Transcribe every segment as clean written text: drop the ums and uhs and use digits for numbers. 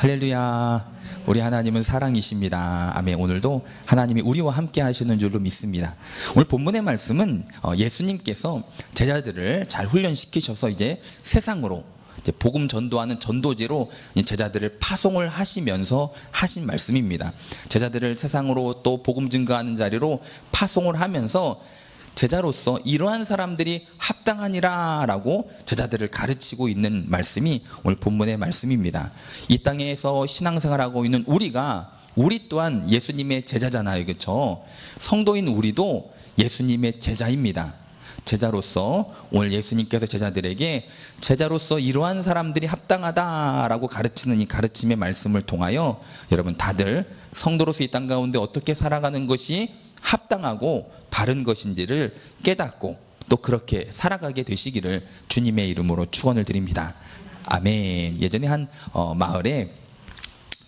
할렐루야. 우리 하나님은 사랑이십니다. 아멘. 오늘도 하나님이 우리와 함께 하시는 줄로 믿습니다. 오늘 본문의 말씀은 예수님께서 제자들을 잘 훈련시키셔서 이제 세상으로 이제 복음 전도하는 전도지로 제자들을 파송을 하시면서 하신 말씀입니다. 제자들을 세상으로 또 복음 증거하는 자리로 파송을 하면서 제자로서 이러한 사람들이 합당하니라 라고 제자들을 가르치고 있는 말씀이 오늘 본문의 말씀입니다. 이 땅에서 신앙생활하고 있는 우리 또한 예수님의 제자잖아요. 그렇죠? 성도인 우리도 예수님의 제자입니다. 제자로서 오늘 예수님께서 제자들에게 제자로서 이러한 사람들이 합당하다라고 가르치는 이 가르침의 말씀을 통하여 여러분 다들 성도로서 이 땅 가운데 어떻게 살아가는 것이 합당하고 바른 것인지를 깨닫고 또 그렇게 살아가게 되시기를 주님의 이름으로 축원을 드립니다. 아멘. 예전에 한 마을에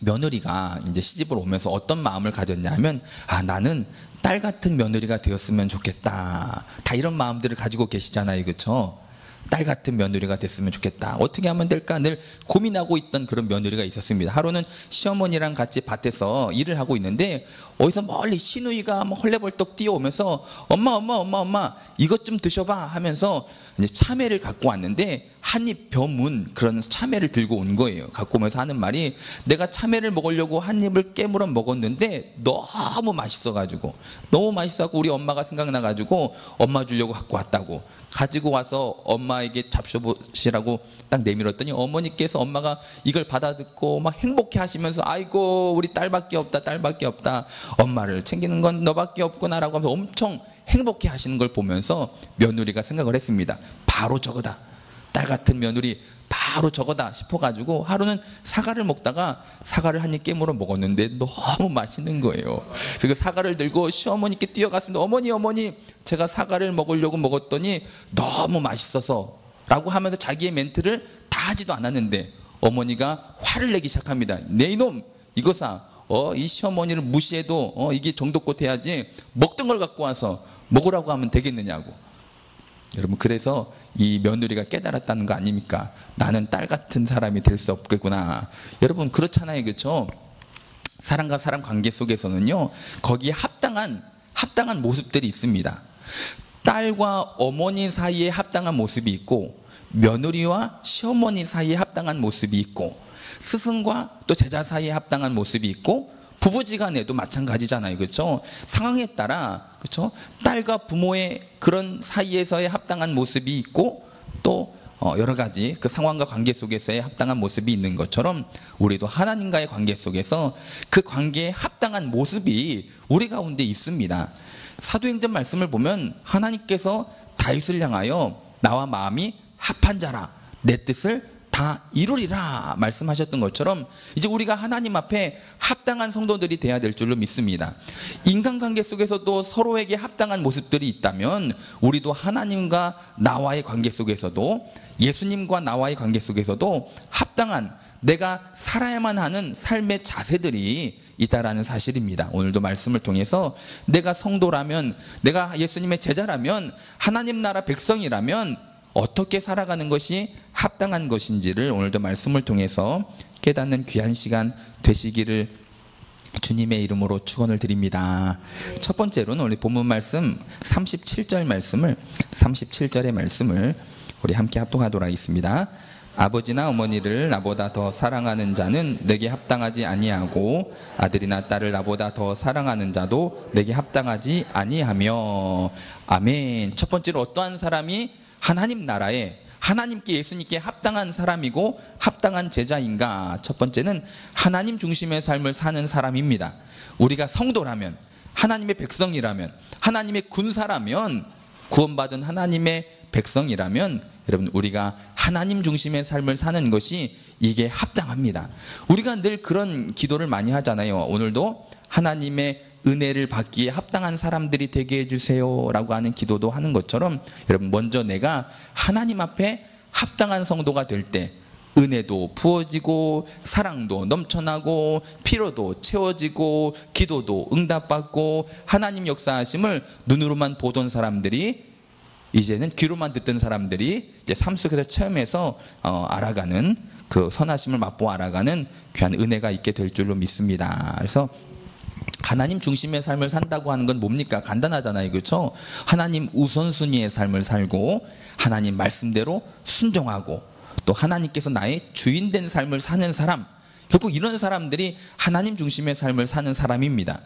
며느리가 이제 시집을 오면서 어떤 마음을 가졌냐면 나는 딸 같은 며느리가 되었으면 좋겠다. 다 이런 마음들을 가지고 계시잖아요. 그렇죠? 딸 같은 며느리가 됐으면 좋겠다. 어떻게 하면 될까 늘 고민하고 있던 그런 며느리가 있었습니다. 하루는 시어머니랑 같이 밭에서 일을 하고 있는데 어디서 멀리 시누이가 막 헐레벌떡 뛰어오면서 엄마 이것 좀 드셔봐 하면서 이제 참외를 갖고 왔는데 한입 벼문 그런 참외를 들고 온 거예요. 갖고 오면서 하는 말이 내가 참외를 먹으려고 한 입을 깨물어 먹었는데 너무 맛있어가지고 우리 엄마가 생각나가지고 엄마 주려고 갖고 왔다고. 가지고 와서 엄마에게 잡숴보시라고 딱 내밀었더니 어머니께서 엄마가 이걸 받아듣고 막 행복해 하시면서 아이고 우리 딸밖에 없다 엄마를 챙기는 건 너밖에 없구나라고 하면서 엄청 행복해 하시는 걸 보면서 며느리가 생각을 했습니다. 바로 저거다. 딸 같은 며느리 바로 저거다 싶어가지고 하루는 사과를 먹다가 사과를 한 입 깨물어 먹었는데 너무 맛있는 거예요. 그래서 그 사과를 들고 시어머니께 뛰어갔습니다. 어머니 제가 사과를 먹으려고 먹었더니 너무 맛있어서 라고 하면서 자기의 멘트를 다 하지도 않았는데 어머니가 화를 내기 시작합니다. 내 이놈 이거사 이 시어머니를 무시해도 이게 정도껏 해야지 먹던 걸 갖고 와서 먹으라고 하면 되겠느냐고. 여러분 그래서 이 며느리가 깨달았다는 거 아닙니까? 나는 딸 같은 사람이 될 수 없겠구나. 여러분 그렇잖아요. 그렇죠? 사람과 사람 관계 속에서는요 거기에 합당한 모습들이 있습니다. 딸과 어머니 사이에 합당한 모습이 있고 며느리와 시어머니 사이에 합당한 모습이 있고 스승과 또 제자 사이에 합당한 모습이 있고 부부지간에도 마찬가지잖아요. 그렇죠? 상황에 따라 그렇죠? 딸과 부모의 그런 사이에서의 합당한 모습이 있고 또 여러 가지 그 상황과 관계 속에서의 합당한 모습이 있는 것처럼 우리도 하나님과의 관계 속에서 그 관계에 합당한 모습이 우리 가운데 있습니다. 사도행전 말씀을 보면 하나님께서 다윗을 향하여 나와 마음이 합한 자라 내 뜻을 다 이루리라 말씀하셨던 것처럼 이제 우리가 하나님 앞에 합당한 성도들이 돼야 될 줄로 믿습니다. 인간관계 속에서도 서로에게 합당한 모습들이 있다면 우리도 하나님과 나와의 관계 속에서도 예수님과 나와의 관계 속에서도 합당한 내가 살아야만 하는 삶의 자세들이 있다라는 사실입니다. 오늘도 말씀을 통해서 내가 성도라면 내가 예수님의 제자라면 하나님 나라 백성이라면 어떻게 살아가는 것이 합당한 것인지를 오늘도 말씀을 통해서 깨닫는 귀한 시간 되시기를 주님의 이름으로 축원을 드립니다. 첫 번째로는 우리 본문 말씀 37절의 말씀을 우리 함께 합독하도록 하겠습니다. 아버지나 어머니를 나보다 더 사랑하는 자는 내게 합당하지 아니하고 아들이나 딸을 나보다 더 사랑하는 자도 내게 합당하지 아니하며. 아멘. 첫 번째로 어떠한 사람이 하나님 나라에 하나님께 예수님께 합당한 사람이고 합당한 제자인가? 첫 번째는 하나님 중심의 삶을 사는 사람입니다. 우리가 성도라면 하나님의 백성이라면 하나님의 군사라면 구원받은 하나님의 백성이라면 여러분 우리가 하나님 중심의 삶을 사는 것이 이게 합당합니다. 우리가 늘 그런 기도를 많이 하잖아요. 오늘도 하나님의 은혜를 받기에 합당한 사람들이 되게 해주세요 라고 하는 기도도 하는 것처럼 여러분 먼저 내가 하나님 앞에 합당한 성도가 될 때 은혜도 부어지고 사랑도 넘쳐나고 피로도 채워지고 기도도 응답받고 하나님 역사하심을 눈으로만 보던 사람들이 이제는 귀로만 듣던 사람들이 이제 삶 속에서 체험해서 알아가는 그 선하심을 맛보아 알아가는 귀한 은혜가 있게 될 줄로 믿습니다. 그래서 하나님 중심의 삶을 산다고 하는 건 뭡니까? 간단하잖아요, 그렇죠? 하나님 우선순위의 삶을 살고 하나님 말씀대로 순종하고 또 하나님께서 나의 주인 된 삶을 사는 사람, 결국 이런 사람들이 하나님 중심의 삶을 사는 사람입니다.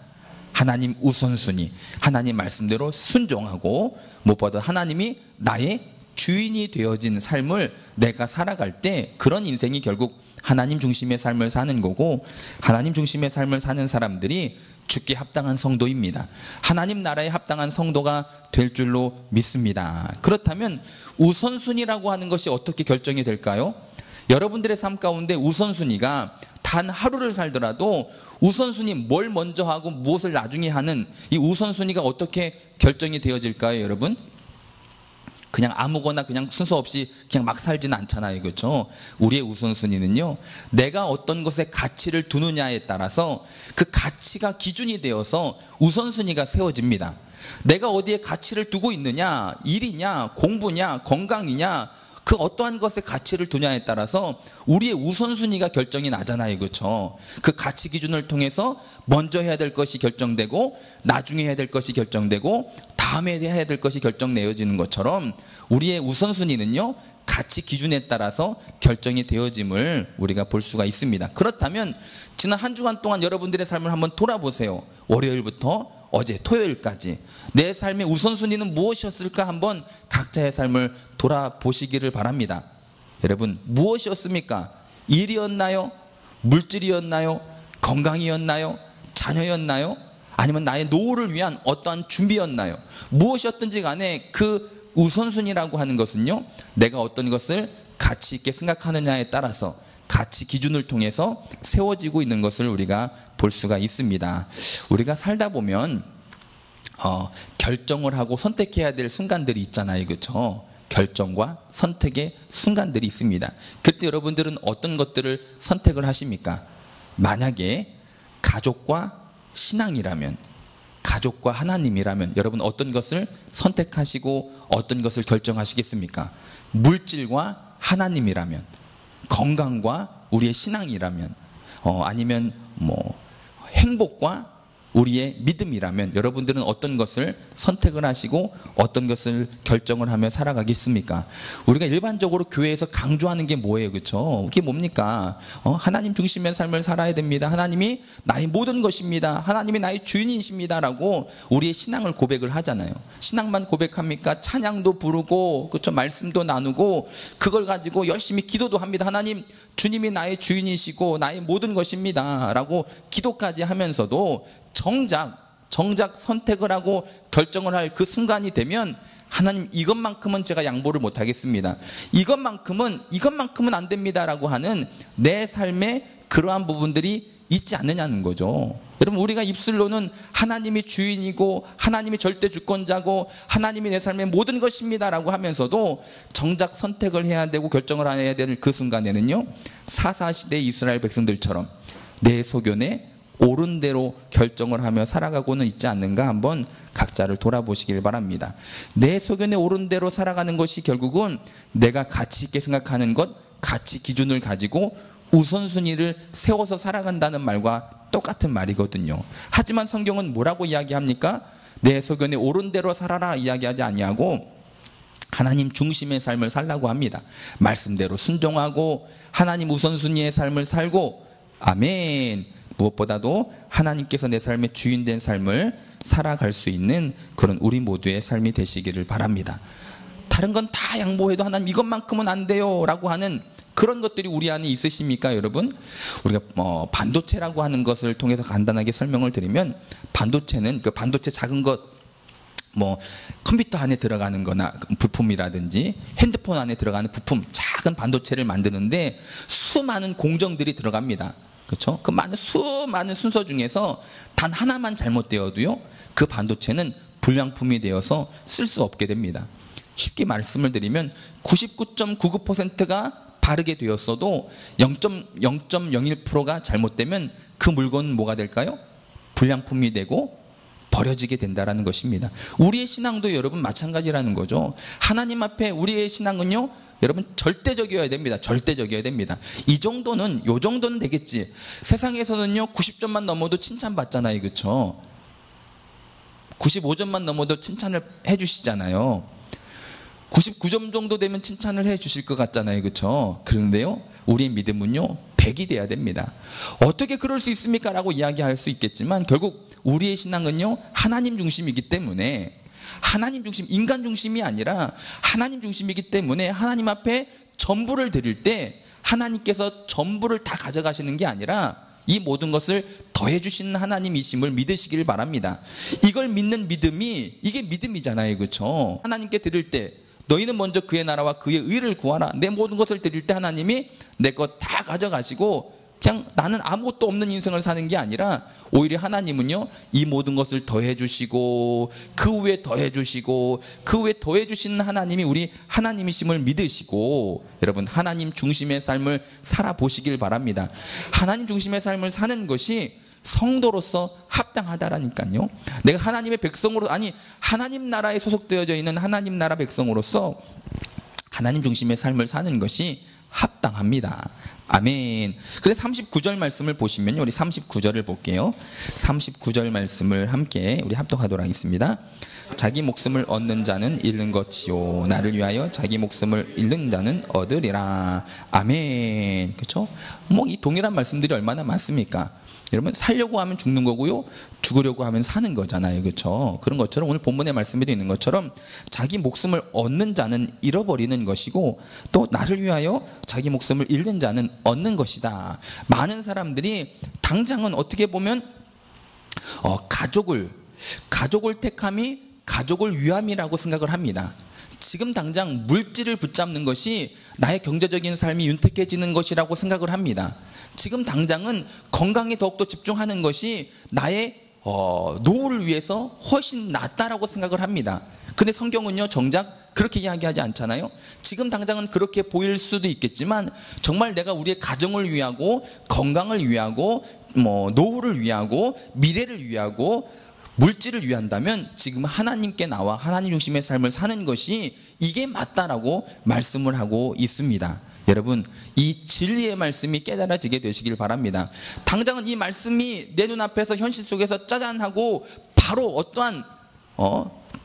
하나님 우선순위, 하나님 말씀대로 순종하고 무엇보다 하나님이 나의 주인이 되어진 삶을 내가 살아갈 때 그런 인생이 결국 하나님 중심의 삶을 사는 거고, 하나님 중심의 삶을 사는 사람들이 주께 합당한 성도입니다. 하나님 나라에 합당한 성도가 될 줄로 믿습니다. 그렇다면 우선순위라고 하는 것이 어떻게 결정이 될까요? 여러분들의 삶 가운데 우선순위가 단 하루를 살더라도 우선순위 뭘 먼저 하고 무엇을 나중에 하는 이 우선순위가 어떻게 결정이 되어질까요, 여러분? 그냥 아무거나 그냥 순서 없이 그냥 막 살지는 않잖아요, 그렇죠? 우리의 우선순위는요, 내가 어떤 것에 가치를 두느냐에 따라서 그 가치가 기준이 되어서 우선순위가 세워집니다. 내가 어디에 가치를 두고 있느냐, 일이냐, 공부냐, 건강이냐, 그 어떠한 것에 가치를 두냐에 따라서 우리의 우선순위가 결정이 나잖아요, 그렇죠? 그 가치 기준을 통해서 먼저 해야 될 것이 결정되고 나중에 해야 될 것이 결정되고 다음에 해야 될 것이 결정내어지는 것처럼 우리의 우선순위는요, 가치 기준에 따라서 결정이 되어짐을 우리가 볼 수가 있습니다. 그렇다면 지난 한 주간 동안 여러분들의 삶을 한번 돌아보세요. 월요일부터 어제 토요일까지 내 삶의 우선순위는 무엇이었을까 한번 각자의 삶을 돌아보시기를 바랍니다. 여러분, 무엇이었습니까? 일이었나요? 물질이었나요? 건강이었나요? 자녀였나요? 아니면 나의 노후를 위한 어떠한 준비였나요? 무엇이었든지 간에 그 우선순위라고 하는 것은요, 내가 어떤 것을 가치 있게 생각하느냐에 따라서 가치 기준을 통해서 세워지고 있는 것을 우리가 볼 수가 있습니다. 우리가 살다 보면 결정을 하고 선택해야 될 순간들이 있잖아요, 그렇죠? 결정과 선택의 순간들이 있습니다. 그때 여러분들은 어떤 것들을 선택을 하십니까? 만약에 가족과 신앙이라면, 가족과 하나님이라면 여러분 어떤 것을 선택하시고 어떤 것을 결정하시겠습니까? 물질과 하나님이라면, 건강과 우리의 신앙이라면, 아니면 행복과 우리의 믿음이라면 여러분들은 어떤 것을 선택을 하시고 어떤 것을 결정을 하며 살아가겠습니까? 우리가 일반적으로 교회에서 강조하는 게 뭐예요, 그렇죠? 그게 뭡니까? 하나님 중심의 삶을 살아야 됩니다. 하나님이 나의 모든 것입니다. 하나님이 나의 주인이십니다라고 우리의 신앙을 고백을 하잖아요. 신앙만 고백합니까? 찬양도 부르고, 그렇죠? 말씀도 나누고 그걸 가지고 열심히 기도도 합니다. 하나님, 주님이 나의 주인이시고 나의 모든 것입니다 라고 기도까지 하면서도 정작 선택을 하고 결정을 할 그 순간이 되면 하나님, 이것만큼은 제가 양보를 못 하겠습니다. 이것만큼은 안 됩니다 라고 하는 내 삶의 그러한 부분들이 있지 않느냐는 거죠. 여러분, 우리가 입술로는 하나님이 주인이고 하나님이 절대 주권자고 하나님이 내 삶의 모든 것입니다 라고 하면서도 정작 선택을 해야 되고 결정을 해야 되는 그 순간에는요, 사사시대 이스라엘 백성들처럼 내 소견에 옳은 대로 결정을 하며 살아가고는 있지 않는가 한번 각자를 돌아보시길 바랍니다. 내 소견에 옳은 대로 살아가는 것이 결국은 내가 가치 있게 생각하는 것, 가치 기준을 가지고 우선순위를 세워서 살아간다는 말과 똑같은 말이거든요. 하지만 성경은 뭐라고 이야기합니까? 내 소견에 옳은 대로 살아라 이야기하지 아니하고 하나님 중심의 삶을 살라고 합니다. 말씀대로 순종하고 하나님 우선순위의 삶을 살고, 아멘, 무엇보다도 하나님께서 내 삶의 주인 된 삶을 살아갈 수 있는 그런 우리 모두의 삶이 되시기를 바랍니다. 다른 건 다 양보해도 하나님 이것만큼은 안 돼요 라고 하는 그런 것들이 우리 안에 있으십니까, 여러분? 우리가 반도체라고 하는 것을 통해서 간단하게 설명을 드리면, 반도체는 그 반도체 작은 것, 컴퓨터 안에 들어가는 거나 부품이라든지 핸드폰 안에 들어가는 부품, 작은 반도체를 만드는데 수많은 공정들이 들어갑니다. 그렇죠? 그 수많은 순서 중에서 단 하나만 잘못되어도요, 그 반도체는 불량품이 되어서 쓸 수 없게 됩니다. 쉽게 말씀을 드리면 99.99%가 바르게 되었어도 0.01%가 잘못되면 그 물건은 뭐가 될까요? 불량품이 되고 버려지게 된다는 것입니다. 우리의 신앙도 여러분 마찬가지라는 거죠. 하나님 앞에 우리의 신앙은요, 여러분 절대적이어야 됩니다. 절대적이어야 됩니다. 이 정도는, 요 정도는 되겠지. 세상에서는요 90점만 넘어도 칭찬받잖아요, 그렇죠? 95점만 넘어도 칭찬을 해주시잖아요. 99점 정도 되면 칭찬을 해주실 것 같잖아요, 그렇죠? 그런데요 우리의 믿음은요 100이 돼야 됩니다. 어떻게 그럴 수 있습니까? 라고 이야기할 수 있겠지만 결국 우리의 신앙은요 하나님 중심이기 때문에, 하나님 중심, 인간 중심이 아니라 하나님 중심이기 때문에 하나님 앞에 전부를 드릴 때 하나님께서 전부를 다 가져가시는 게 아니라 이 모든 것을 더해 주시는 하나님이심을 믿으시길 바랍니다. 이걸 믿는 믿음이, 이게 믿음이잖아요, 그렇죠? 하나님께 드릴 때 너희는 먼저 그의 나라와 그의 의를 구하라. 내 모든 것을 드릴 때 하나님이 내 것 다 가져가시고 그냥 나는 아무것도 없는 인생을 사는 게 아니라 오히려 하나님은요 이 모든 것을 더해 주시고 그 위에 더해 주시고 그 위에 더해 주시는 하나님이 우리 하나님이심을 믿으시고, 여러분 하나님 중심의 삶을 살아보시길 바랍니다. 하나님 중심의 삶을 사는 것이 성도로서 합당하다라니까요. 내가 하나님의 백성으로, 아니 하나님 나라에 소속되어져 있는 하나님 나라 백성으로서 하나님 중심의 삶을 사는 것이 합당합니다. 아멘. 그래서 39절 말씀을 보시면요, 우리 39절을 볼게요. 39절 말씀을 함께 우리 합독하도록 하겠습니다. 자기 목숨을 얻는 자는 잃는 것이요 나를 위하여 자기 목숨을 잃는 자는 얻으리라. 아멘. 그렇죠? 뭐 이 동일한 말씀들이 얼마나 많습니까? 여러분 살려고 하면 죽는 거고요, 죽으려고 하면 사는 거잖아요, 그렇죠? 그런 것처럼 오늘 본문의 말씀에도 있는 것처럼 자기 목숨을 얻는 자는 잃어버리는 것이고 또 나를 위하여 자기 목숨을 잃는 자는 얻는 것이다. 많은 사람들이 당장은 어떻게 보면 가족을 택함이 가족을 위함이라고 생각을 합니다. 지금 당장 물질을 붙잡는 것이 나의 경제적인 삶이 윤택해지는 것이라고 생각을 합니다. 지금 당장은 건강에 더욱더 집중하는 것이 나의 노후를 위해서 훨씬 낫다라고 생각을 합니다. 근데 성경은요 정작 그렇게 이야기하지 않잖아요. 지금 당장은 그렇게 보일 수도 있겠지만 정말 내가 우리의 가정을 위하고 건강을 위하고 노후를 위하고 미래를 위하고 물질을 위한다면 지금 하나님께 나와 하나님 중심의 삶을 사는 것이 이게 맞다라고 말씀을 하고 있습니다. 여러분 이 진리의 말씀이 깨달아지게 되시길 바랍니다. 당장은 이 말씀이 내 눈앞에서 현실 속에서 짜잔하고 바로 어떠한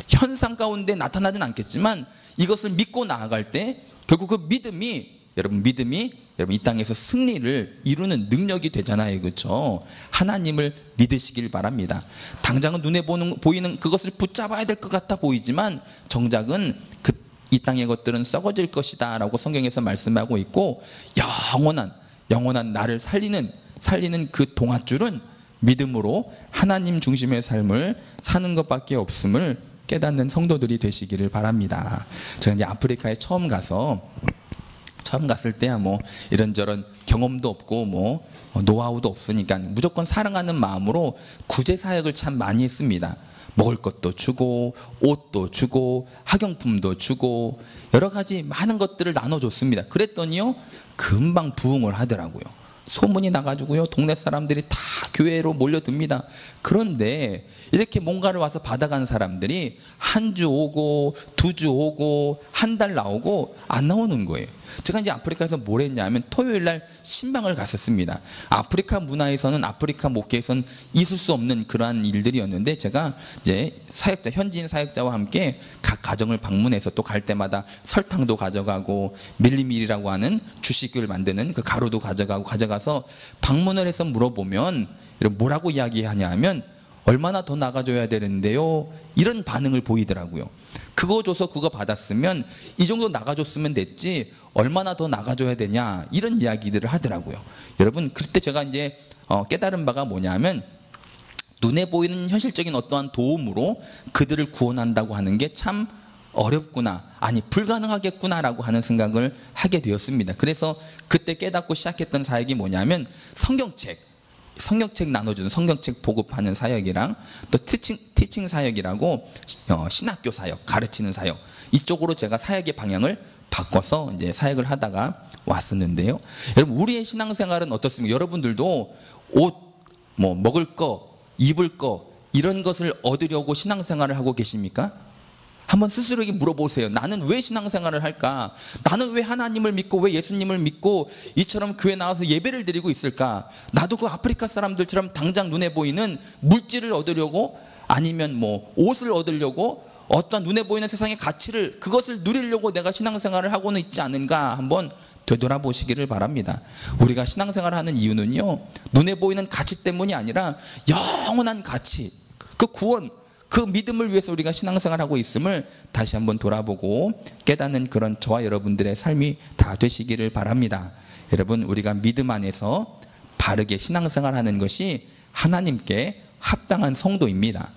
현상 가운데 나타나진 않겠지만 이것을 믿고 나아갈 때 결국 그 믿음이 여러분 이 땅에서 승리를 이루는 능력이 되잖아요, 그렇죠? 하나님을 믿으시길 바랍니다. 당장은 눈에 보이는 그것을 붙잡아야 될 것 같아 보이지만 정작은 이 땅의 것들은 썩어질 것이다 라고 성경에서 말씀하고 있고, 영원한 나를 살리는 그 동아줄은 믿음으로 하나님 중심의 삶을 사는 것밖에 없음을 깨닫는 성도들이 되시기를 바랍니다. 제가 이제 아프리카에 처음 갔을 때야 이런저런 경험도 없고 노하우도 없으니까 무조건 사랑하는 마음으로 구제 사역을 참 많이 했습니다. 먹을 것도 주고 옷도 주고 학용품도 주고 여러 가지 많은 것들을 나눠줬습니다. 그랬더니요 금방 부흥을 하더라고요. 소문이 나가지고요 동네 사람들이 다 교회로 몰려듭니다. 그런데 이렇게 뭔가를 와서 받아간 사람들이 한 주 오고 두 주 오고 한 달 나오고 안 나오는 거예요. 제가 이제 아프리카에서 뭘 했냐면 토요일 날 신방을 갔었습니다. 아프리카 문화에서는, 아프리카 목회에서는 있을 수 없는 그러한 일들이었는데 제가 이제 현지인 사역자와 함께 각 가정을 방문해서 또 갈 때마다 설탕도 가져가고 밀리밀이라고 하는 주식을 만드는 그 가루도 가져가서 방문을 해서 물어보면 뭐라고 이야기하냐 하면 얼마나 더 나가줘야 되는데요, 이런 반응을 보이더라고요. 그거 줘서 그거 받았으면 이 정도 나가줬으면 됐지 얼마나 더 나가줘야 되냐, 이런 이야기들을 하더라고요. 여러분 그때 제가 이제 깨달은 바가 뭐냐면 눈에 보이는 현실적인 어떠한 도움으로 그들을 구원한다고 하는 게 참 어렵구나, 아니 불가능하겠구나라고 하는 생각을 하게 되었습니다. 그래서 그때 깨닫고 시작했던 사역이 뭐냐면 성경책 나눠주는 성경책 보급하는 사역이랑 또 티칭 사역이라고 신학교 사역, 가르치는 사역, 이쪽으로 제가 사역의 방향을 바꿔서 이제 사역을 하다가 왔었는데요. 여러분 우리의 신앙생활은 어떻습니까? 여러분들도 옷, 먹을 거, 입을 거 이런 것을 얻으려고 신앙생활을 하고 계십니까? 한번 스스로에게 물어보세요. 나는 왜 신앙생활을 할까? 나는 왜 하나님을 믿고 왜 예수님을 믿고 이처럼 교회 나와서 예배를 드리고 있을까? 나도 그 아프리카 사람들처럼 당장 눈에 보이는 물질을 얻으려고, 아니면 뭐 옷을 얻으려고, 어떤 눈에 보이는 세상의 가치를, 그것을 누리려고 내가 신앙생활을 하고는 있지 않은가 한번 되돌아보시기를 바랍니다. 우리가 신앙생활을 하는 이유는요, 눈에 보이는 가치 때문이 아니라 영원한 가치, 그 구원, 그 믿음을 위해서 우리가 신앙생활하고 있음을 다시 한번 돌아보고 깨닫는 그런 저와 여러분들의 삶이 다 되시기를 바랍니다. 여러분, 우리가 믿음 안에서 바르게 신앙생활하는 것이 하나님께 합당한 성도입니다.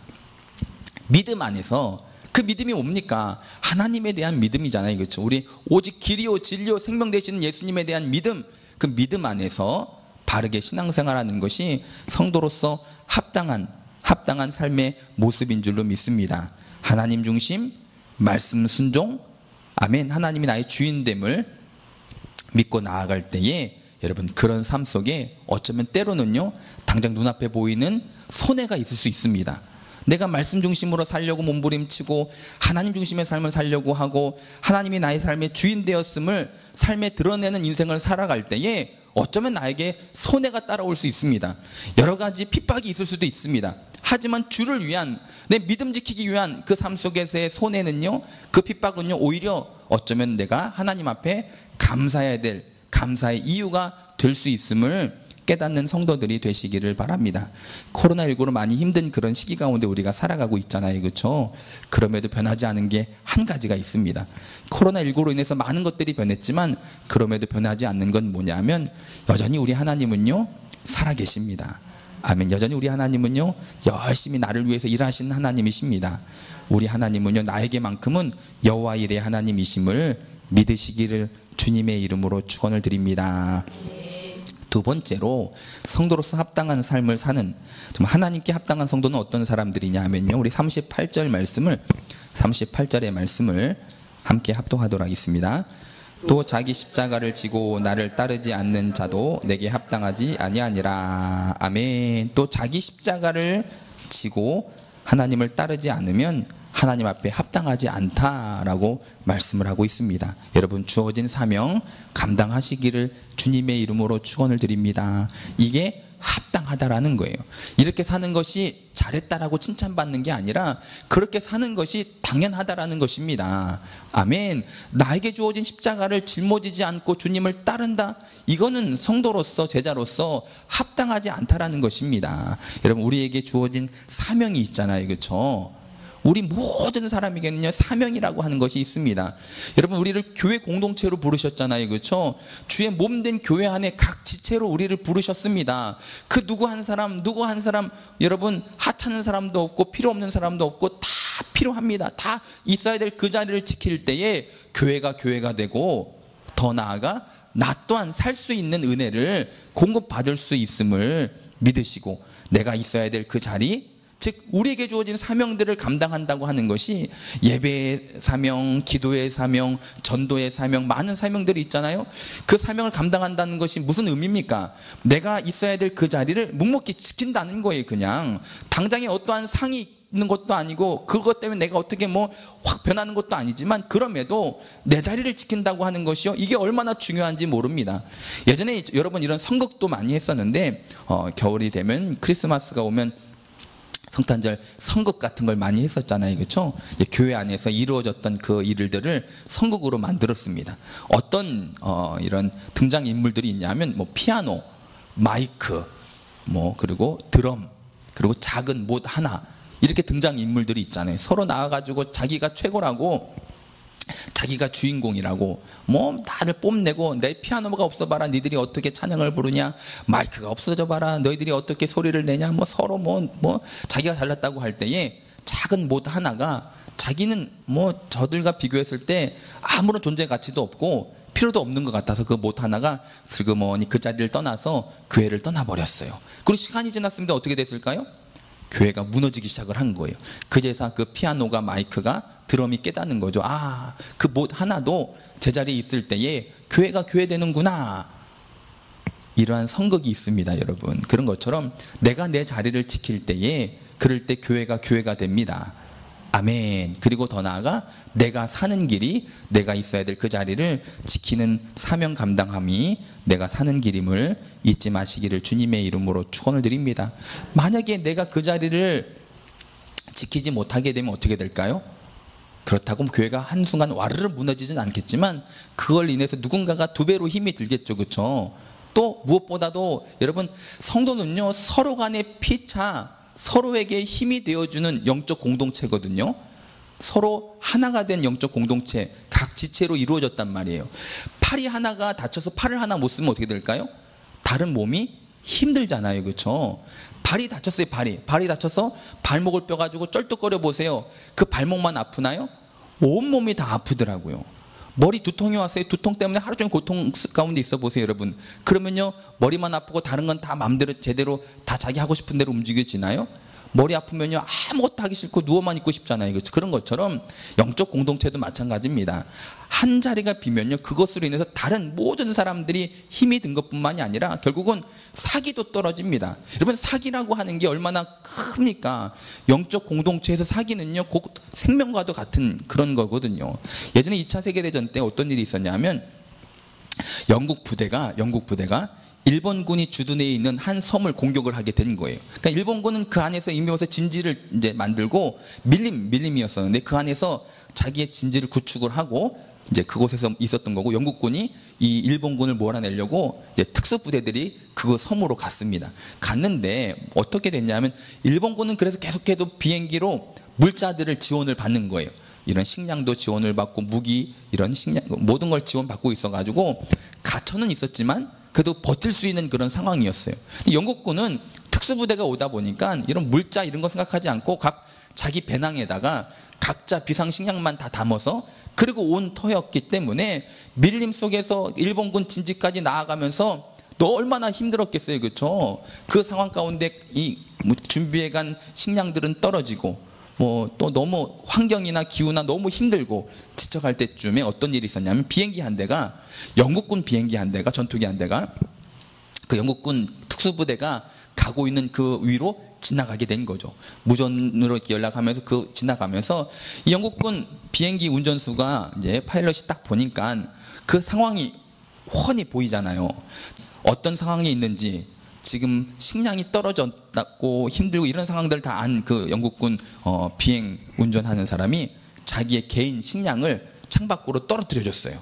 믿음 안에서, 그 믿음이 뭡니까? 하나님에 대한 믿음이잖아요. 그렇죠? 우리 오직 길이요 진리요 생명 되시는 예수님에 대한 믿음, 그 믿음 안에서 바르게 신앙생활하는 것이 성도로서 합당한 삶의 모습인 줄로 믿습니다. 하나님 중심, 말씀 순종, 아멘, 하나님이 나의 주인됨을 믿고 나아갈 때에 여러분, 그런 삶 속에 어쩌면 때로는요, 당장 눈앞에 보이는 손해가 있을 수 있습니다. 내가 말씀 중심으로 살려고 몸부림치고 하나님 중심의 삶을 살려고 하고 하나님이 나의 삶의 주인 되었음을 삶에 드러내는 인생을 살아갈 때에 어쩌면 나에게 손해가 따라올 수 있습니다. 여러 가지 핍박이 있을 수도 있습니다. 하지만 주를 위한, 내 믿음 지키기 위한 그 삶 속에서의 손해는요, 그 핍박은요, 오히려 어쩌면 내가 하나님 앞에 감사해야 될 감사의 이유가 될 수 있음을 깨닫는 성도들이 되시기를 바랍니다. 코로나19로 많이 힘든 그런 시기 가운데 우리가 살아가고 있잖아요. 그렇죠? 그럼에도 변하지 않은 게 한 가지가 있습니다. 코로나19로 인해서 많은 것들이 변했지만 그럼에도 변하지 않는 건 뭐냐면 여전히 우리 하나님은요, 살아계십니다. 아멘. 여전히 우리 하나님은요, 열심히 나를 위해서 일하시는 하나님이십니다. 우리 하나님은요, 나에게만큼은 여호와 일의 하나님이심을 믿으시기를 주님의 이름으로 축원을 드립니다. 두 번째로, 성도로서 합당한 삶을 사는, 좀 하나님께 합당한 성도는 어떤 사람들이냐 하면요, 우리 38절 말씀을, 38절의 말씀을 함께 합독하도록 하겠습니다. 또 자기 십자가를 지고 나를 따르지 않는 자도 내게 합당하지 아니하니라. 아멘. 또 자기 십자가를 지고 하나님을 따르지 않으면 하나님 앞에 합당하지 않다라고 말씀을 하고 있습니다. 여러분, 주어진 사명 감당하시기를 주님의 이름으로 축원을 드립니다. 이게 합당하다라는 거예요. 이렇게 사는 것이 잘했다라고 칭찬받는 게 아니라 그렇게 사는 것이 당연하다라는 것입니다. 아멘. 나에게 주어진 십자가를 짊어지지 않고 주님을 따른다, 이거는 성도로서, 제자로서 합당하지 않다라는 것입니다. 여러분, 우리에게 주어진 사명이 있잖아요. 그렇죠? 우리 모든 사람에게는요, 사명이라고 하는 것이 있습니다. 여러분, 우리를 교회 공동체로 부르셨잖아요. 그렇죠? 주의 몸된 교회 안에 각 지체로 우리를 부르셨습니다. 그 누구 한 사람 여러분, 하찮은 사람도 없고 필요 없는 사람도 없고 다 필요합니다. 다 있어야 될 그 자리를 지킬 때에 교회가 되고, 더 나아가 나 또한 살 수 있는 은혜를 공급받을 수 있음을 믿으시고, 내가 있어야 될 그 자리, 즉 우리에게 주어진 사명들을 감당한다고 하는 것이 예배의 사명, 기도의 사명, 전도의 사명, 많은 사명들이 있잖아요. 그 사명을 감당한다는 것이 무슨 의미입니까? 내가 있어야 될 그 자리를 묵묵히 지킨다는 거예요. 그냥 당장에 어떠한 상이 있는 것도 아니고 그것 때문에 내가 어떻게 뭐 확 변하는 것도 아니지만, 그럼에도 내 자리를 지킨다고 하는 것이요, 이게 얼마나 중요한지 모릅니다. 예전에 여러분 이런 선곡도 많이 했었는데, 겨울이 되면, 크리스마스가 오면 성탄절 선곡 같은 걸 많이 했었잖아요. 그렇죠? 교회 안에서 이루어졌던 그 일들을 선곡으로 만들었습니다. 어떤 이런 등장 인물들이 있냐면, 뭐 피아노, 마이크, 뭐 그리고 드럼, 그리고 작은 못 하나, 이렇게 등장 인물들이 있잖아요. 서로 나와가지고 자기가 최고라고, 자기가 주인공이라고 뭐 다들 뽐내고, 내 피아노가 없어봐라 니들이 어떻게 찬양을 부르냐, 마이크가 없어져봐라 너희들이 어떻게 소리를 내냐, 뭐 서로 뭐 자기가 잘났다고 할 때에 작은 못 하나가 자기는 뭐 저들과 비교했을 때 아무런 존재 가치도 없고 필요도 없는 것 같아서 그 못 하나가 슬그머니 그 자리를 떠나서 교회를 떠나버렸어요. 그리고 시간이 지났습니다. 어떻게 됐을까요? 교회가 무너지기 시작을 한 거예요. 그제서 그 피아노가, 마이크가, 드럼이 깨닫는 거죠. 아, 그 못 하나도 제자리에 있을 때에 교회가 교회 되는구나. 이러한 선극이 있습니다. 여러분, 그런 것처럼 내가 내 자리를 지킬 때에, 그럴 때 교회가 됩니다. 아멘. 그리고 더 나아가 내가 사는 길이 내가 있어야 될 그 자리를 지키는 사명 감당함이 내가 사는 길임을 잊지 마시기를 주님의 이름으로 축원을 드립니다. 만약에 내가 그 자리를 지키지 못하게 되면 어떻게 될까요? 그렇다고 교회가 한순간 와르르 무너지진 않겠지만 그걸 인해서 누군가가 두 배로 힘이 들겠죠. 그렇죠? 또 무엇보다도 여러분, 성도는요 서로 간의 피차, 서로에게 힘이 되어주는 영적 공동체거든요. 서로 하나가 된 영적 공동체, 각 지체로 이루어졌단 말이에요. 팔이 하나가 다쳐서 팔을 하나 못 쓰면 어떻게 될까요? 다른 몸이 힘들잖아요. 그렇죠? 발이 다쳤어요. 발이 다쳐서 발목을 뼈가지고 쩔뚝거려 보세요. 그 발목만 아프나요? 온몸이 다 아프더라고요. 머리 두통이 왔어요. 두통 때문에 하루 종일 고통 가운데 있어 보세요, 여러분. 그러면요 머리만 아프고 다른 건 다 마음대로 제대로 다 자기 하고 싶은 대로 움직여지나요? 머리 아프면요 아무것도 하기 싫고 누워만 있고 싶잖아요. 그런 것처럼 영적 공동체도 마찬가지입니다. 한 자리가 비면요 그것으로 인해서 다른 모든 사람들이 힘이 든 것뿐만이 아니라 결국은 사기도 떨어집니다. 여러분, 사기라고 하는 게 얼마나 큽니까? 영적 공동체에서 사기는요 곧 생명과도 같은 그런 거거든요. 예전에 2차 세계대전 때 어떤 일이 있었냐면 영국 부대가 일본군이 주둔해 있는 한 섬을 공격을 하게 된 거예요. 그러니까 일본군은 그 안에서 이미 와서 진지를 이제 만들고 밀림이었었는데 그 안에서 자기의 진지를 구축을 하고 이제 그곳에서 있었던 거고, 영국군이 이 일본군을 몰아내려고 이제 특수부대들이 그 섬으로 갔습니다. 갔는데 어떻게 됐냐면 일본군은 그래서 계속해도 비행기로 물자들을 지원을 받는 거예요. 이런 식량도 지원을 받고 무기, 이런 식량 모든 걸 지원받고 있어가지고 갇혀는 있었지만 그래도 버틸 수 있는 그런 상황이었어요. 영국군은 특수부대가 오다 보니까 이런 물자 이런 거 생각하지 않고 각 자기 배낭에다가 각자 비상식량만 다 담아서 그리고 온 터였기 때문에 밀림 속에서 일본군 진지까지 나아가면서 너 얼마나 힘들었겠어요. 그렇죠? 그 상황 가운데 이 준비해간 식량들은 떨어지고 또 너무 환경이나 기후나 너무 힘들고 지쳐갈 때쯤에 어떤 일이 있었냐면 비행기 한 대가, 영국군 비행기 한 대가, 전투기 한 대가 그 영국군 특수부대가 가고 있는 그 위로 지나가게 된 거죠. 무전으로 이렇게 연락하면서 지나가면서 이 영국군 비행기 운전수가 이제 파일럿이 딱 보니까 그 상황이 훤히 보이잖아요. 어떤 상황이 있는지, 지금 식량이 떨어졌고 힘들고 이런 상황들을 다 안 그 영국군 비행 운전하는 사람이 자기의 개인 식량을 창밖으로 떨어뜨려 줬어요.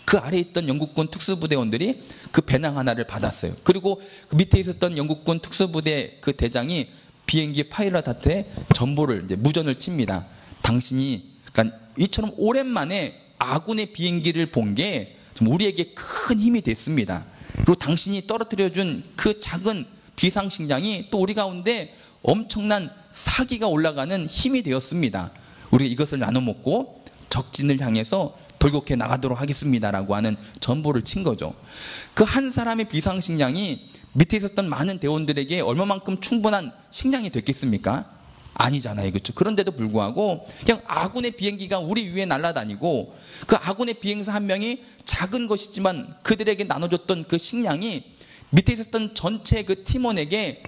그 아래에 있던 영국군 특수부대원들이 그 배낭 하나를 받았어요. 그리고 그 밑에 있었던 영국군 특수부대 그 대장이 비행기 파일럿한테 전보를 이제 무전을 칩니다. 당신이 그러니까 이처럼 오랜만에 아군의 비행기를 본 게 우리에게 큰 힘이 됐습니다. 그리고 당신이 떨어뜨려준 그 작은 비상식량이 또 우리 가운데 엄청난 사기가 올라가는 힘이 되었습니다. 우리가 이것을 나눠 먹고 적진을 향해서 돌격해 나가도록 하겠습니다라고 하는 전보를 친 거죠. 그 한 사람의 비상식량이 밑에 있었던 많은 대원들에게 얼마만큼 충분한 식량이 됐겠습니까? 아니잖아요. 그렇죠? 그런데도 불구하고 그냥 아군의 비행기가 우리 위에 날아다니고 그 아군의 비행사 한 명이 작은 것이지만 그들에게 나눠줬던 그 식량이 밑에 있었던 전체 그 팀원에게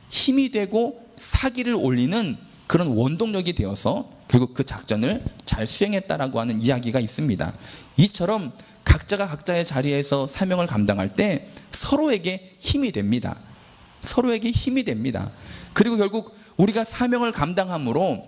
힘이 되고 사기를 올리는 그런 원동력이 되어서 결국 그 작전을 잘 수행했다라고 하는 이야기가 있습니다. 이처럼 각자가 각자의 자리에서 사명을 감당할 때 서로에게 힘이 됩니다. 서로에게 힘이 됩니다. 그리고 결국 우리가 사명을 감당함으로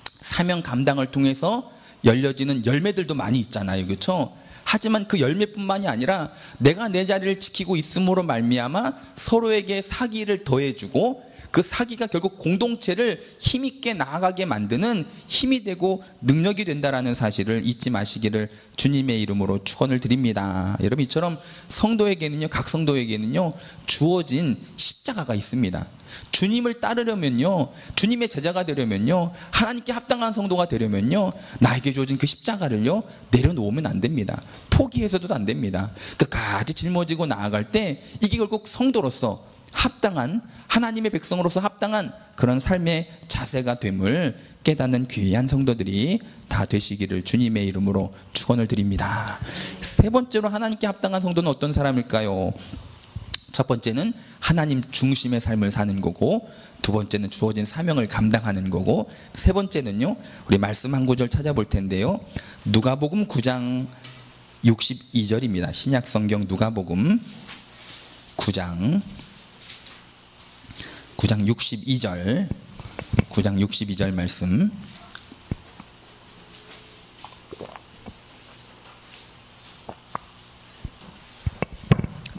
사명 감당을 통해서 열려지는 열매들도 많이 있잖아요. 그렇죠? 하지만 그 열매뿐만이 아니라 내가 내 자리를 지키고 있음으로 말미암아 서로에게 사기를 더해주고 그 사기가 결국 공동체를 힘있게 나아가게 만드는 힘이 되고 능력이 된다라는 사실을 잊지 마시기를 주님의 이름으로 축원을 드립니다. 여러분, 이처럼 성도에게는요, 각 성도에게는요 주어진 십자가가 있습니다. 주님을 따르려면요, 주님의 제자가 되려면요, 하나님께 합당한 성도가 되려면요, 나에게 주어진 그 십자가를요 내려놓으면 안 됩니다. 포기해서도 안 됩니다. 끝까지 짊어지고 나아갈 때 이게 결국 성도로서 합당한, 하나님의 백성으로서 합당한 그런 삶의 자세가 됨을 깨닫는 귀한 성도들이 다 되시기를 주님의 이름으로 축원을 드립니다. 세 번째로 하나님께 합당한 성도는 어떤 사람일까요? 첫 번째는 하나님 중심의 삶을 사는 거고, 두 번째는 주어진 사명을 감당하는 거고, 세 번째는요, 우리 말씀 한 구절 찾아볼 텐데요, 누가복음 9장 62절입니다. 신약 성경 누가복음 9장 62절 말씀.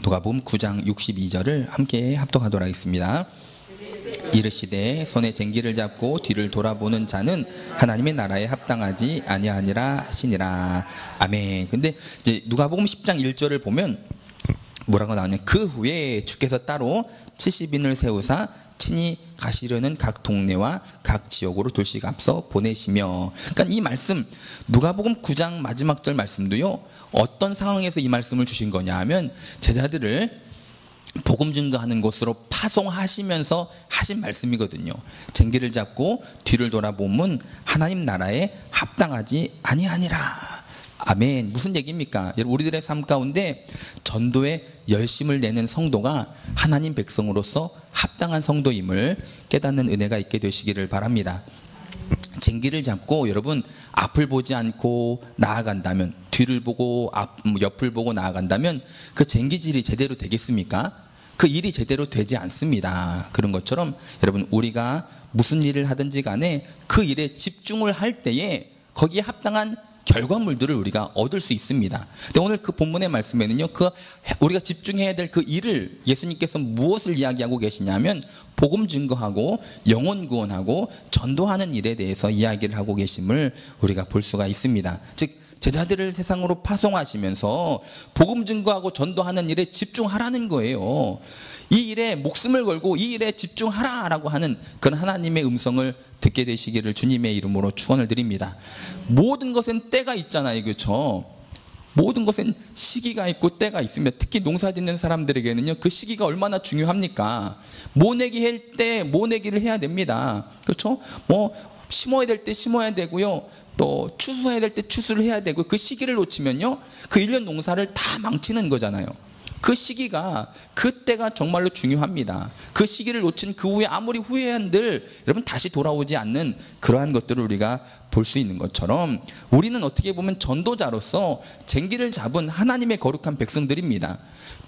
누가복음 9장 62절을 함께 합독하도록 하겠습니다. 이르시되 손에 쟁기를 잡고 뒤를 돌아보는 자는 하나님의 나라에 합당하지 아니하니라 하시니라. 아멘. 근데 이제 누가복음 10장 1절을 보면 뭐라고 나오냐? 그 후에 주께서 따로 70인을 세우사 친히 가시려는 각 동네와 각 지역으로 둘씩 앞서 보내시며. 그러니까 이 말씀, 누가복음 9장 마지막 절 말씀도요, 어떤 상황에서 이 말씀을 주신 거냐 하면 제자들을 복음 증거하는 곳으로 파송하시면서 하신 말씀이거든요. 쟁기를 잡고 뒤를 돌아보면 하나님 나라에 합당하지 아니하니라. 아멘. 무슨 얘기입니까? 우리들의 삶 가운데 전도에 열심을 내는 성도가 하나님 백성으로서 합당한 성도임을 깨닫는 은혜가 있게 되시기를 바랍니다. 쟁기를 잡고 여러분 앞을 보지 않고 나아간다면, 뒤를 보고 옆을 보고 나아간다면 그 쟁기질이 제대로 되겠습니까? 그 일이 제대로 되지 않습니다. 그런 것처럼 여러분, 우리가 무슨 일을 하든지 간에 그 일에 집중을 할 때에 거기에 합당한 결과물들을 우리가 얻을 수 있습니다. 근데 오늘 그 본문의 말씀에는요, 우리가 집중해야 될 그 일을 예수님께서 무엇을 이야기하고 계시냐면 복음 증거하고 영혼 구원하고 전도하는 일에 대해서 이야기를 하고 계심을 우리가 볼 수가 있습니다. 즉 제자들을 세상으로 파송하시면서 복음 증거하고 전도하는 일에 집중하라는 거예요. 이 일에 목숨을 걸고 이 일에 집중하라라고 하는 그런 하나님의 음성을 듣게 되시기를 주님의 이름으로 축원을 드립니다. 모든 것엔 때가 있잖아요, 그렇죠? 모든 것엔 시기가 있고 때가 있습니다. 특히 농사 짓는 사람들에게는요, 그 시기가 얼마나 중요합니까? 모내기 할 때 모내기를 해야 됩니다. 그렇죠? 뭐 심어야 될 때 심어야 되고요, 또 추수해야 될 때 추수를 해야 되고, 그 시기를 놓치면요 그 1년 농사를 다 망치는 거잖아요. 그 시기가, 그때가 정말로 중요합니다. 그 시기를 놓친 그 후에 아무리 후회한들 여러분 다시 돌아오지 않는 그러한 것들을 우리가 볼 수 있는 것처럼, 우리는 어떻게 보면 전도자로서 쟁기를 잡은 하나님의 거룩한 백성들입니다.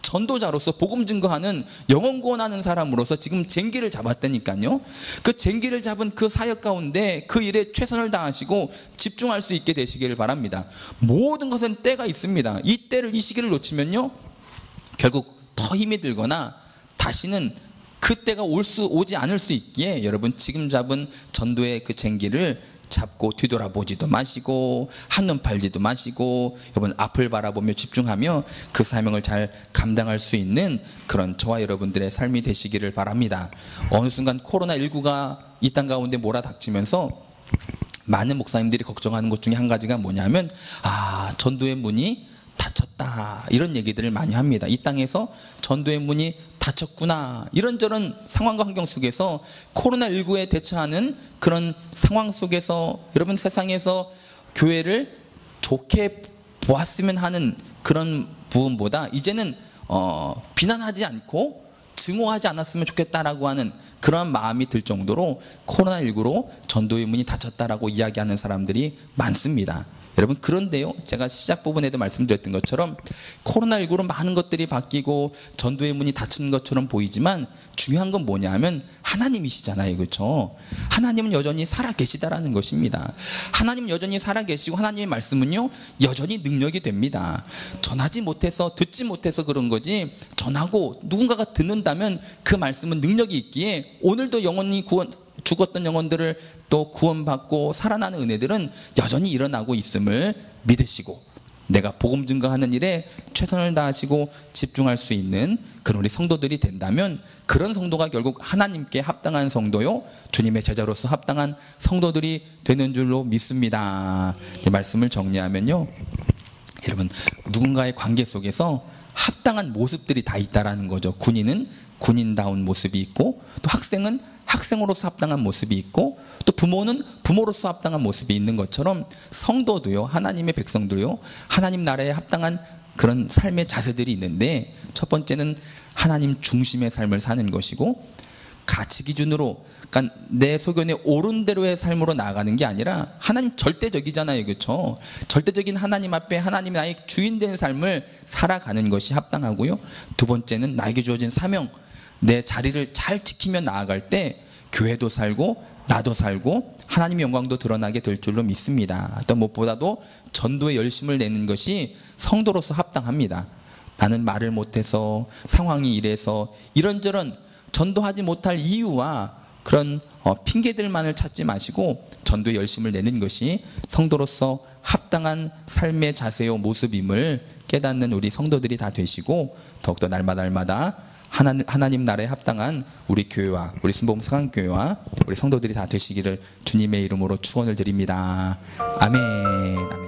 전도자로서 복음 증거하는 영혼 구원하는 사람으로서 지금 쟁기를 잡았다니까요. 그 쟁기를 잡은 그 사역 가운데 그 일에 최선을 다하시고 집중할 수 있게 되시기를 바랍니다. 모든 것은 때가 있습니다. 이 때를, 이 시기를 놓치면요 결국 더 힘이 들거나 다시는 그 때가 오지 않을 수 있기에 여러분 지금 잡은 전도의 그 쟁기를 잡고 뒤돌아보지도 마시고 한눈 팔지도 마시고 여러분 앞을 바라보며 집중하며 그 사명을 잘 감당할 수 있는 그런 저와 여러분들의 삶이 되시기를 바랍니다. 어느 순간 코로나19가 이 땅 가운데 몰아닥치면서 많은 목사님들이 걱정하는 것 중에 한 가지가 뭐냐면, 전도의 문이 닫혔다, 이런 얘기들을 많이 합니다. 이 땅에서 전도의 문이 닫혔구나, 이런저런 상황과 환경 속에서 코로나19에 대처하는 그런 상황 속에서 여러분 세상에서 교회를 좋게 보았으면 하는 그런 부분보다 이제는 비난하지 않고 증오하지 않았으면 좋겠다라고 하는 그런 마음이 들 정도로 코로나19로 전도의 문이 닫혔다라고 이야기하는 사람들이 많습니다. 여러분, 그런데요, 제가 시작 부분에도 말씀드렸던 것처럼 코로나19로 많은 것들이 바뀌고 전도의 문이 닫힌 것처럼 보이지만 중요한 건 뭐냐 하면 하나님이시잖아요, 그렇죠? 하나님은 여전히 살아계시다라는 것입니다. 하나님은 여전히 살아계시고 하나님의 말씀은요 여전히 능력이 됩니다. 전하지 못해서, 듣지 못해서 그런 거지, 전하고 누군가가 듣는다면 그 말씀은 능력이 있기에 오늘도 영원히 죽었던 영혼들을 또 구원받고 살아나는 은혜들은 여전히 일어나고 있음을 믿으시고, 내가 복음 증거하는 일에 최선을 다하시고 집중할 수 있는 그런 우리 성도들이 된다면, 그런 성도가 결국 하나님께 합당한 성도요, 주님의 제자로서 합당한 성도들이 되는 줄로 믿습니다. 이 말씀을 정리하면요, 여러분, 누군가의 관계 속에서 합당한 모습들이 다 있다라는 거죠. 군인은 군인다운 모습이 있고, 또 학생은 학생으로서 합당한 모습이 있고, 또 부모는 부모로서 합당한 모습이 있는 것처럼 성도도요, 하나님의 백성도요, 하나님 나라에 합당한 그런 삶의 자세들이 있는데, 첫 번째는 하나님 중심의 삶을 사는 것이고, 가치 기준으로, 그러니까 내 소견에 옳은 대로의 삶으로 나아가는 게 아니라 하나님 절대적이잖아요, 그렇죠? 절대적인 하나님 앞에 하나님이 나의 주인 된 삶을 살아가는 것이 합당하고요. 두 번째는 나에게 주어진 사명, 내 자리를 잘 지키며 나아갈 때 교회도 살고 나도 살고 하나님의 영광도 드러나게 될 줄로 믿습니다. 또 무엇보다도 전도에 열심을 내는 것이 성도로서 합당합니다. 나는 말을 못해서, 상황이 이래서, 이런저런 전도하지 못할 이유와 그런 핑계들만을 찾지 마시고 전도에 열심을 내는 것이 성도로서 합당한 삶의 자세요 모습임을 깨닫는 우리 성도들이 다 되시고, 더욱더 날마다 하나님 나라에 합당한 우리 교회와 우리 순복음 상한교회와 우리 성도들이 다 되시기를 주님의 이름으로 축원을 드립니다. 아멘.